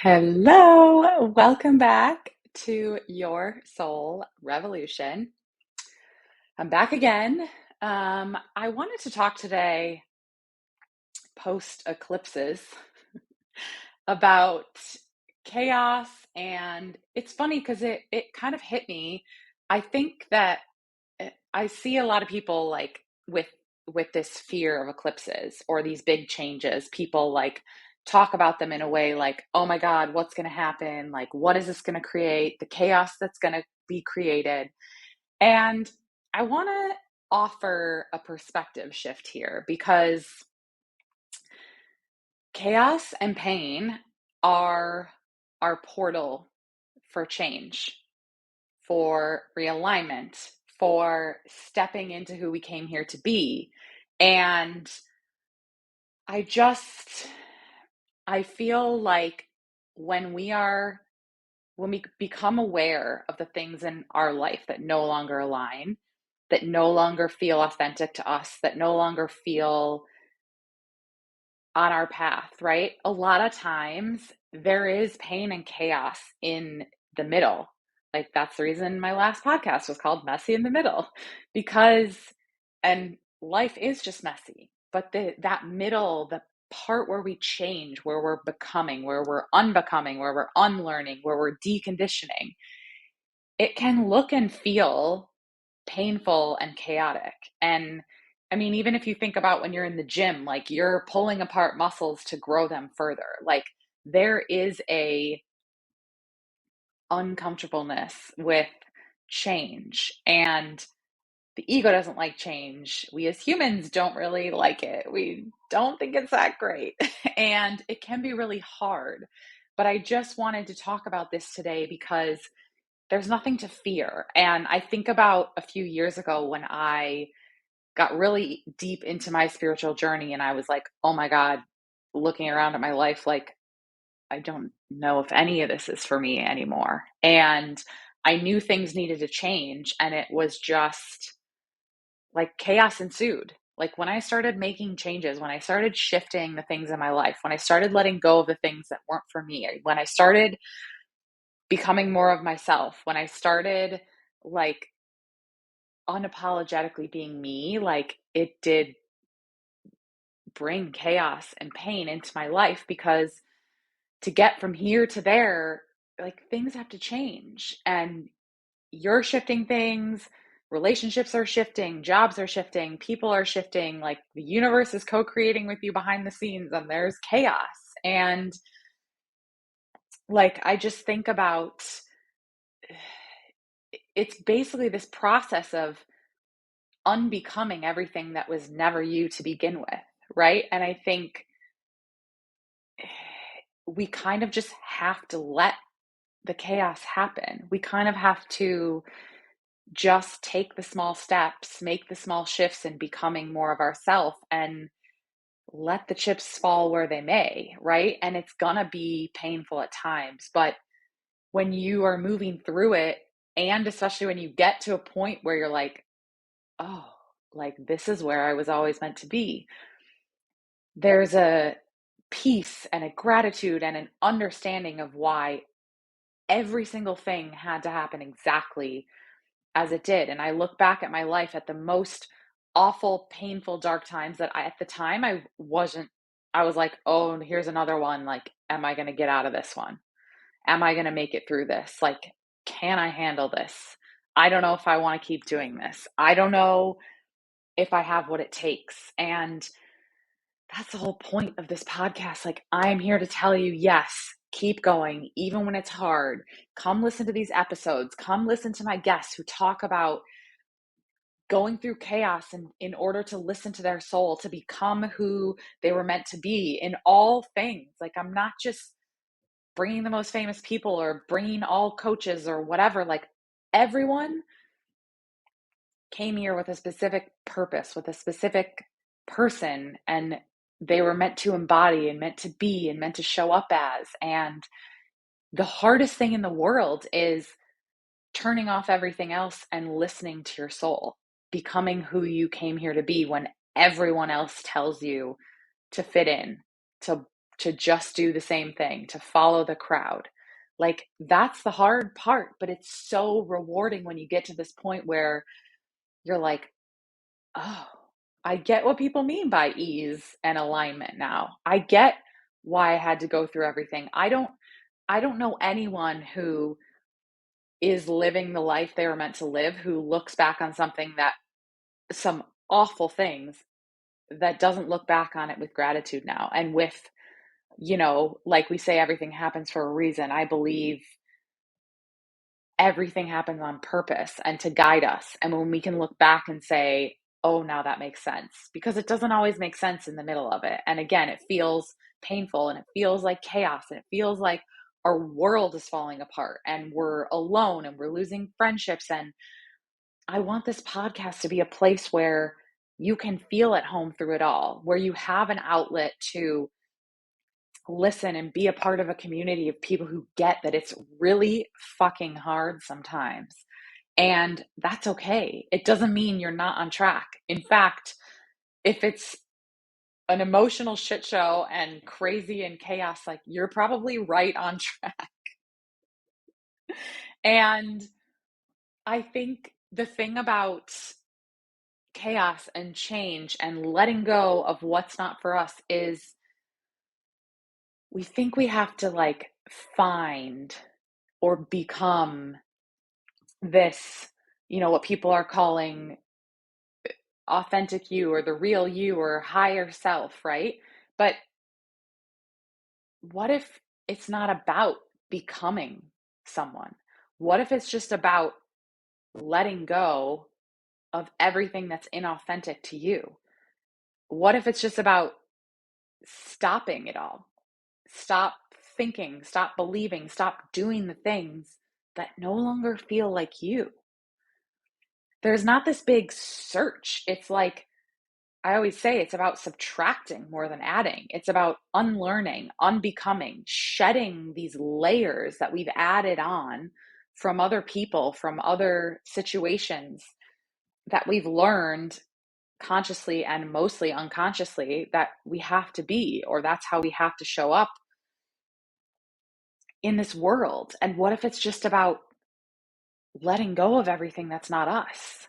Hello, welcome back to Your Soul Revolution. I'm back again. I wanted to talk today, post eclipses, about chaos, and it's funny because it kind of hit me. I think that I see a lot of people like with this fear of eclipses or these big changes. People like talk about them in a way like, "Oh my God, what's going to happen? Like, what is this going to create? The chaos that's going to be created." And I want to offer a perspective shift here because chaos and pain are our portal for change, for realignment, for stepping into who we came here to be. And I just, I feel like when we are, when we become aware of the things in our life that no longer align, that no longer feel authentic to us, that no longer feel on our path, right? A lot of times there is pain and chaos in the middle. Like that's the reason my last podcast was called Messy in the Middle because and life is just messy. But that middle, the part where we change, where we're becoming, where we're unbecoming, where we're unlearning, where we're deconditioning, it can look and feel painful and chaotic. And I mean, even if you think about when you're in the gym, like you're pulling apart muscles to grow them further, like there is a uncomfortableness with change. And the ego doesn't like change. We as humans don't really like it. We don't think it's that great. And it can be really hard. But I just wanted to talk about this today because there's nothing to fear. And I think about a few years ago when I got really deep into my spiritual journey and I was like, oh my God, looking around at my life, like, I don't know if any of this is for me anymore. And I knew things needed to change. And it was just like chaos ensued. Like when I started making changes, when I started shifting the things in my life, when I started letting go of the things that weren't for me, when I started becoming more of myself, when I started like unapologetically being me, like it did bring chaos and pain into my life because to get from here to there, like things have to change and you're shifting things, relationships are shifting, jobs are shifting, people are shifting, like the universe is co-creating with you behind the scenes and there's chaos. And like I just think about it's basically this process of unbecoming everything that was never you to begin with, right? And I think we kind of just have to let the chaos happen. We kind of have to just take the small steps, make the small shifts in becoming more of ourselves and let the chips fall where they may, right? And it's gonna be painful at times, but when you are moving through it, and especially when you get to a point where you're like, oh, like this is where I was always meant to be, there's a peace and a gratitude and an understanding of why every single thing had to happen exactly as it did. And I look back at my life at the most awful, painful, dark times that at the time I was like, oh, here's another one. Like, am I going to get out of this one? Am I going to make it through this? Like, can I handle this? I don't know if I want to keep doing this. I don't know if I have what it takes. And that's the whole point of this podcast. Like, I'm here to tell you, yes, keep going, even when it's hard. Come listen to these episodes. Come listen to my guests who talk about going through chaos and in order to listen to their soul, to become who they were meant to be in all things. Like, I'm not just bringing the most famous people or bringing all coaches or whatever. Like, everyone came here with a specific purpose, with a specific person, and they were meant to embody and meant to be and meant to show up as. And the hardest thing in the world is turning off everything else and listening to your soul, becoming who you came here to be when everyone else tells you to fit in, to to just do the same thing, to follow the crowd. Like, that's the hard part, but it's so rewarding when you get to this point where you're like, oh, I get what people mean by ease and alignment now. I get why I had to go through everything. I don't know anyone who is living the life they were meant to live, who looks back on something that some awful things, that doesn't look back on it with gratitude now. And with, like we say, everything happens for a reason. I believe everything happens on purpose and to guide us. And when we can look back and say, oh, now that makes sense, because it doesn't always make sense in the middle of it. And again, it feels painful and it feels like chaos and it feels like our world is falling apart and we're alone and we're losing friendships. And I want this podcast to be a place where you can feel at home through it all, where you have an outlet to listen and be a part of a community of people who get that it's really fucking hard sometimes. And that's okay. It doesn't mean you're not on track. In fact, if it's an emotional shit show and crazy and chaos, like, you're probably right on track. And I think the thing about chaos and change and letting go of what's not for us is we think we have to like find or become this, what people are calling authentic you or the real you or higher self, right? But what if it's not about becoming someone? What if it's just about letting go of everything that's inauthentic to you? What if it's just about stopping it all? Stop thinking, stop believing, stop doing the things that no longer feel like you. There's not this big search. It's like, I always say, it's about subtracting more than adding. It's about unlearning, unbecoming, shedding these layers that we've added on from other people, from other situations that we've learned consciously and mostly unconsciously that we have to be, or that's how we have to show up in this world. And what if it's just about letting go of everything that's not us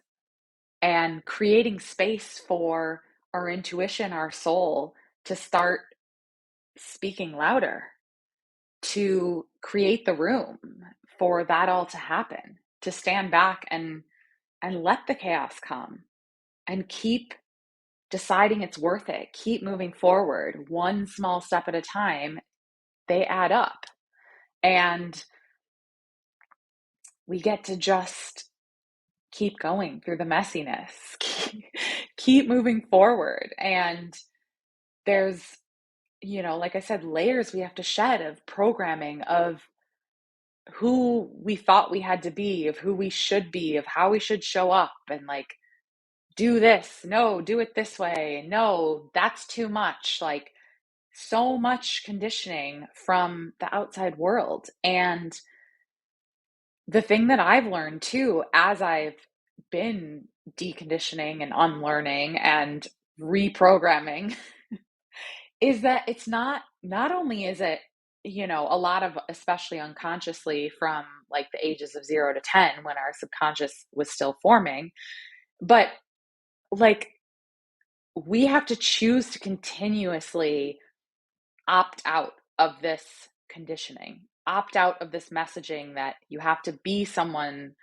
and creating space for our intuition, our soul to start speaking louder, to create the room for that all to happen, to stand back and let the chaos come and keep deciding it's worth it, keep moving forward one small step at a time. They add up, and we get to just keep going through the messiness, keep moving forward. And there's, like I said, layers we have to shed of programming, of who we thought we had to be, of who we should be, of how we should show up, and like, do this, no, do it this way, no, that's too much. Like, so much conditioning from the outside world. And the thing that I've learned too, as I've been deconditioning and unlearning and reprogramming, is that it's not only is it, a lot of, especially unconsciously from like the ages of 0 to 10 when our subconscious was still forming, but like, we have to choose to continuously opt out of this conditioning, opt out of this messaging that you have to be someone,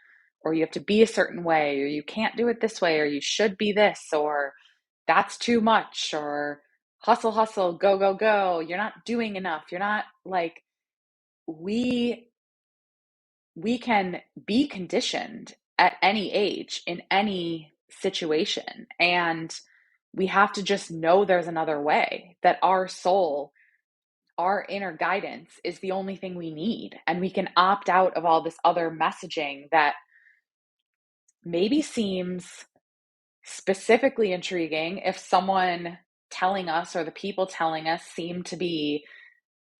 or you have to be a certain way, or you can't do it this way, or you should be this, or that's too much, or hustle, hustle, go, go, go. You're not doing enough. You're not like, we can be conditioned at any age in any situation. And we have to just know there's another way, that our soul, our inner guidance is the only thing we need. And we can opt out of all this other messaging that maybe seems specifically intriguing if someone telling us, or the people telling us, seem to be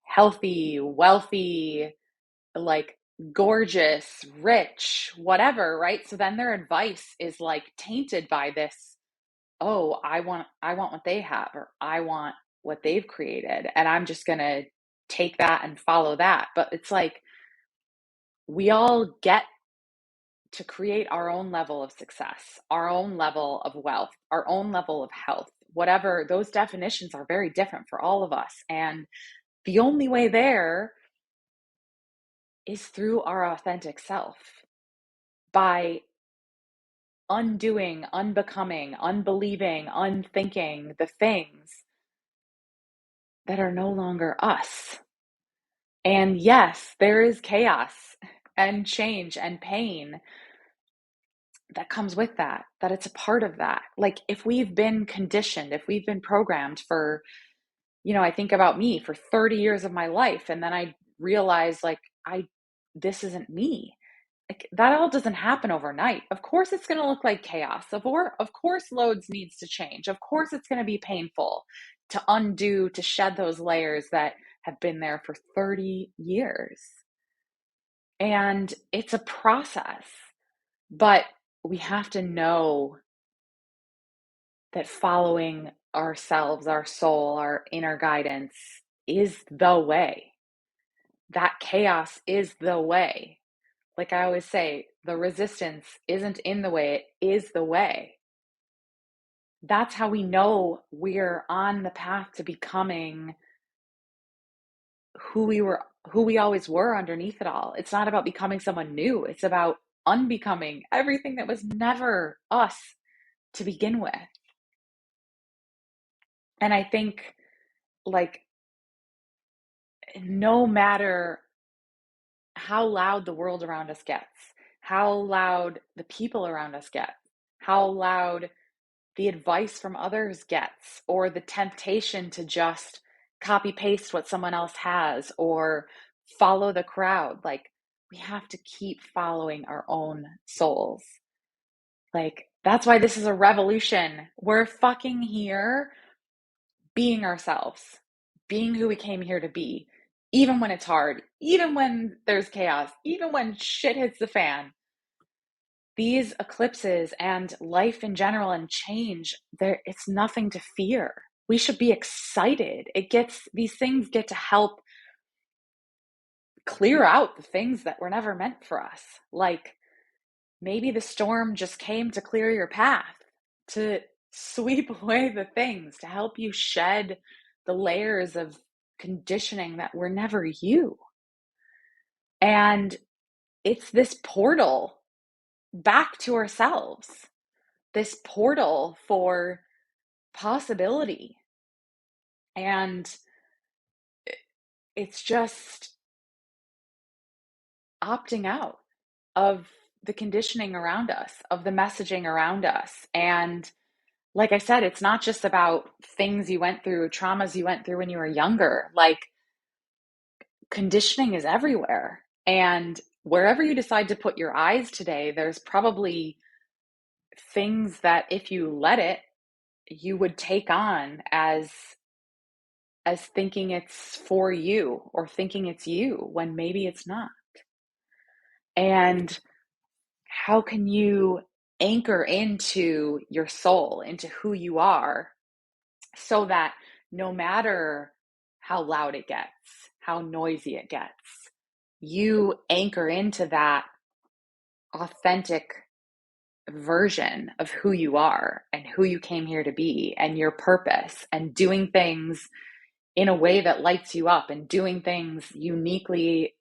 healthy, wealthy, like gorgeous, rich, whatever, right? So then their advice is like tainted by this, oh, I want what they have, or I want what they've created, and I'm just going to take that and follow that. But it's like we all get to create our own level of success, our own level of wealth, our own level of health. Whatever, those definitions are very different for all of us. And the only way there is through our authentic self, by undoing, unbecoming, unbelieving, unthinking the things that are no longer us. And yes, there is chaos and change and pain that comes with that, that it's a part of that. Like if we've been conditioned, if we've been programmed for, I think about me for 30 years of my life, and then I realized like, this isn't me. Like that all doesn't happen overnight. Of course it's going to look like chaos. Of course loads needs to change. Of course it's going to be painful to undo, to shed those layers that have been there for 30 years. And it's a process, but we have to know that following ourselves, our soul, our inner guidance is the way. That chaos is the way. Like I always say, the resistance isn't in the way, it is the way. That's how we know we're on the path to becoming who we always were underneath it all. It's not about becoming someone new. It's about unbecoming everything that was never us to begin with. And I think like no matter how loud the world around us gets, how loud the people around us get, how loud the advice from others gets, or the temptation to just copy paste what someone else has or follow the crowd. Like, we have to keep following our own souls. Like, that's why this is a revolution. We're fucking here being ourselves, being who we came here to be, even when it's hard, even when there's chaos, even when shit hits the fan. These eclipses and life in general and change, it's nothing to fear. We should be excited. These things get to help clear out the things that were never meant for us. Like maybe the storm just came to clear your path, to sweep away the things, to help you shed the layers of conditioning that were never you. And it's this portal back to ourselves, this portal for possibility. And it's just opting out of the conditioning around us, of the messaging around us. And like I said, it's not just about things you went through, traumas you went through when you were younger. Like conditioning is everywhere. And wherever you decide to put your eyes today, there's probably things that if you let it, you would take on as thinking it's for you or thinking it's you when maybe it's not. And how can you anchor into your soul, into who you are, so that no matter how loud it gets, how noisy it gets, you anchor into that authentic version of who you are and who you came here to be and your purpose, and doing things in a way that lights you up and doing things uniquely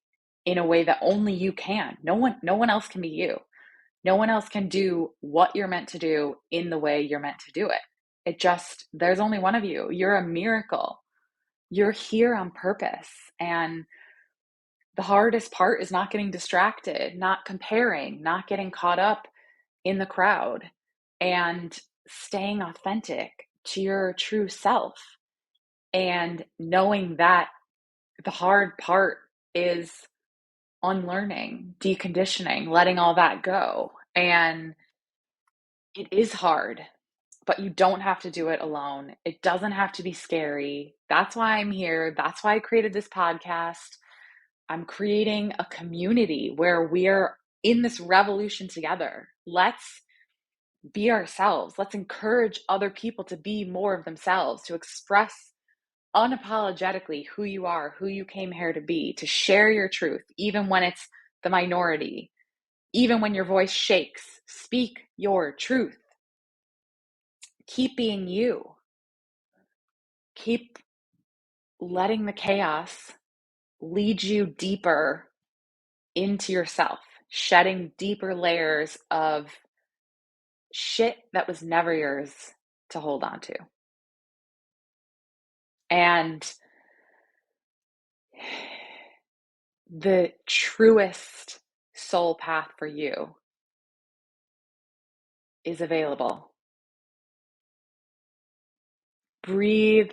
in a way that only you can. No one else can be you. No one else can do what you're meant to do in the way you're meant to do it. There's only one of you. You're a miracle. You're here on purpose. And the hardest part is not getting distracted, not comparing, not getting caught up in the crowd, and staying authentic to your true self. And knowing that the hard part is unlearning, deconditioning, letting all that go. And it is hard, but you don't have to do it alone. It doesn't have to be scary. That's why I'm here. That's why I created this podcast. I'm creating a community where we're in this revolution together. Let's be ourselves. Let's encourage other people to be more of themselves, to express unapologetically who you are, who you came here to be, to share your truth, even when it's the minority, even when your voice shakes. Speak your truth. Keep being you. Keep letting the chaos lead you deeper into yourself, shedding deeper layers of shit that was never yours to hold on to. And the truest soul path for you is available. Breathe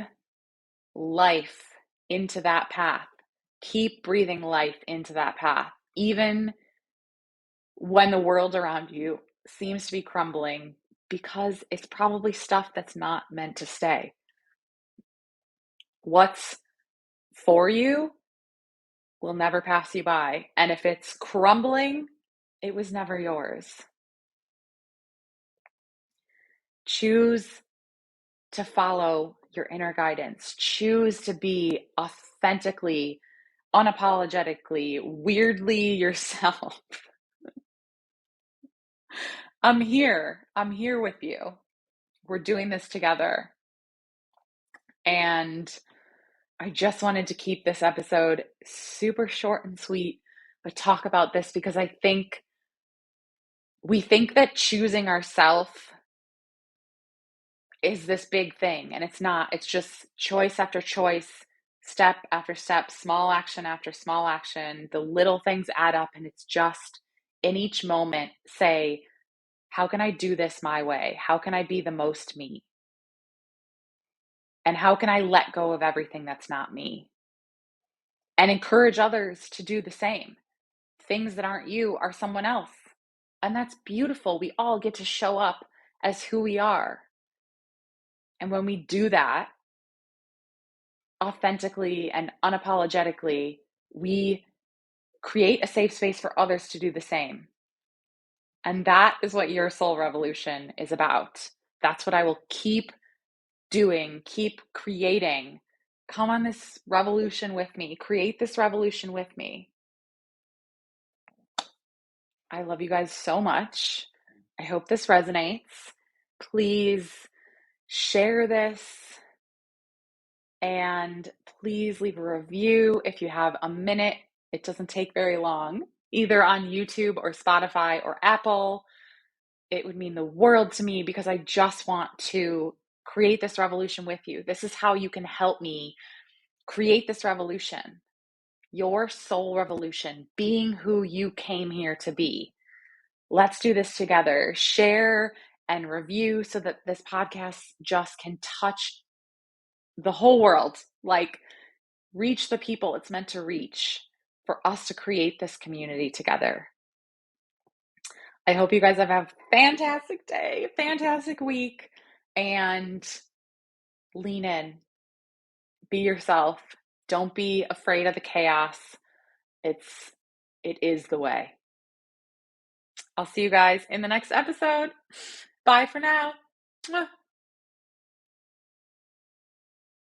life into that path. Keep breathing life into that path, even when the world around you seems to be crumbling, because it's probably stuff that's not meant to stay. What's for you will never pass you by. And if it's crumbling, it was never yours. Choose to follow your inner guidance. Choose to be authentically, unapologetically, weirdly yourself. I'm here. I'm here with you. We're doing this together. And I just wanted to keep this episode super short and sweet, but talk about this because I think we think that choosing ourselves is this big thing, and it's not. It's just choice after choice, step after step, small action after small action. The little things add up, and it's just in each moment say, how can I do this my way? How can I be the most me? And how can I let go of everything that's not me? And encourage others to do the same. Things that aren't you are someone else. And that's beautiful. We all get to show up as who we are. And when we do that authentically and unapologetically, we create a safe space for others to do the same. And that is what your soul revolution is about. That's what I will keep doing, keep creating. Come on this revolution with me. Create this revolution with me. I love you guys so much. I hope this resonates. Please share this and please leave a review if you have a minute. It doesn't take very long, either on YouTube or Spotify or Apple. It would mean the world to me because I just want to create this revolution with you. This is how you can help me create this revolution, your soul revolution, being who you came here to be. Let's do this together. Share and review so that this podcast just can touch the whole world, like reach the people it's meant to reach for us to create this community together. I hope you guys have a fantastic day, fantastic week, and lean in. Be yourself. Don't be afraid of the chaos. It is the way. I'll see you guys in the next episode. Bye for now. Mwah.